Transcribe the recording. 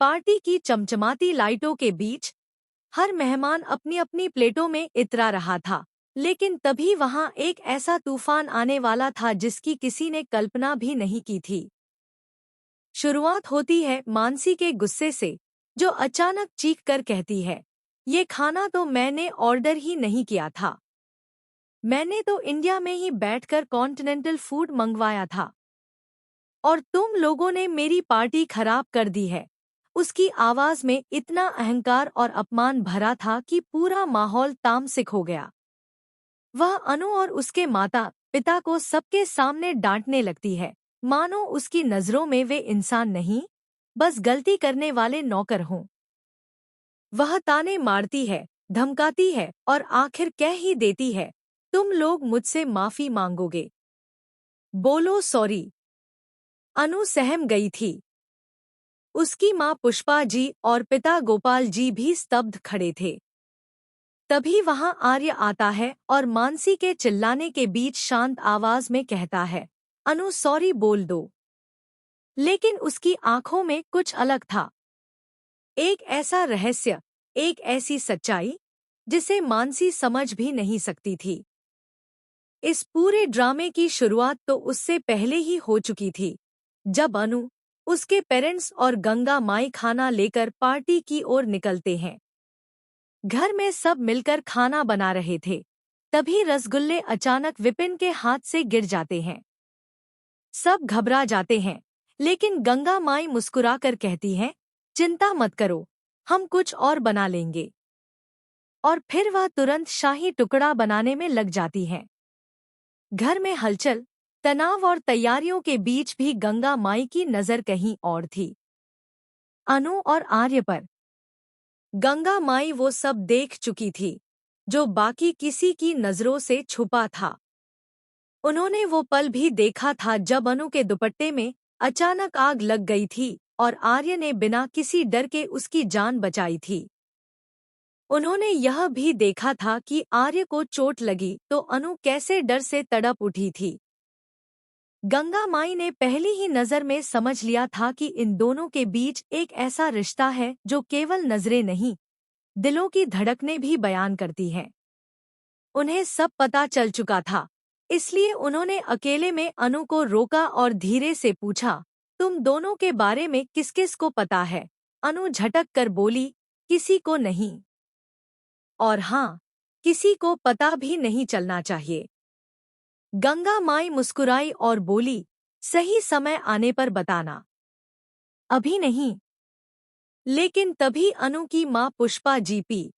Party की चमचमाती लाइटों के बीच हर मेहमान अपनी अपनी प्लेटों में इतरा रहा था, लेकिन तभी वहां एक ऐसा तूफान आने वाला था जिसकी किसी ने कल्पना भी नहीं की थी। शुरुआत होती है मानसी के गुस्से से, जो अचानक चीख कर कहती है, ये खाना तो मैंने ऑर्डर ही नहीं किया था। मैंने तो इंडिया में ही बैठकर कॉन्टिनेंटल फूड मंगवाया था और तुम लोगों ने मेरी पार्टी खराब कर दी है। उसकी आवाज में इतना अहंकार और अपमान भरा था कि पूरा माहौल तामसिक हो गया। वह अनु और उसके माता पिता को सबके सामने डांटने लगती है, मानो उसकी नजरों में वे इंसान नहीं, बस गलती करने वाले नौकर हों। वह ताने मारती है, धमकाती है और आखिर कह ही देती है, तुम लोग मुझसे माफी मांगोगे, बोलो सॉरी। अनु सहम गई थी। उसकी माँ पुष्पा जी और पिता गोपाल जी भी स्तब्ध खड़े थे। तभी वहां आर्य आता है और मानसी के चिल्लाने के बीच शांत आवाज में कहता है, अनु सॉरी बोल दो। लेकिन उसकी आंखों में कुछ अलग था। एक ऐसा रहस्य, एक ऐसी सच्चाई जिसे मानसी समझ भी नहीं सकती थी। इस पूरे ड्रामे की शुरुआत तो उससे पहले ही हो चुकी थी, जब अनु, उसके पेरेंट्स और गंगा माई खाना लेकर पार्टी की ओर निकलते हैं। घर में सब मिलकर खाना बना रहे थे, तभी रसगुल्ले अचानक विपिन के हाथ से गिर जाते हैं। सब घबरा जाते हैं, लेकिन गंगा माई मुस्कुराकर कहती हैं, चिंता मत करो, हम कुछ और बना लेंगे। और फिर वह तुरंत शाही टुकड़ा बनाने में लग जाती हैं। घर में हलचल, तनाव और तैयारियों के बीच भी गंगा माई की नजर कहीं और थी, अनु और आर्य पर। गंगा माई वो सब देख चुकी थी, जो बाकी किसी की नजरों से छुपा था। उन्होंने वो पल भी देखा था जब अनु के दुपट्टे में अचानक आग लग गई थी और आर्य ने बिना किसी डर के उसकी जान बचाई थी। उन्होंने यह भी देखा था कि आर्य को चोट लगी तो अनु कैसे डर से तड़प उठी थी। गंगा माई ने पहली ही नजर में समझ लिया था कि इन दोनों के बीच एक ऐसा रिश्ता है जो केवल नजरें नहीं, दिलों की धड़कनें भी बयान करती हैं। उन्हें सब पता चल चुका था, इसलिए उन्होंने अकेले में अनु को रोका और धीरे से पूछा, तुम दोनों के बारे में किस किस को पता है? अनु झटक कर बोली, किसी को नहीं। और हाँ, किसी को पता भी नहीं चलना चाहिए। गंगा माई मुस्कुराई और बोली, सही समय आने पर बताना। अभी नहीं। लेकिन तभी अनु की माँ पुष्पा जी पी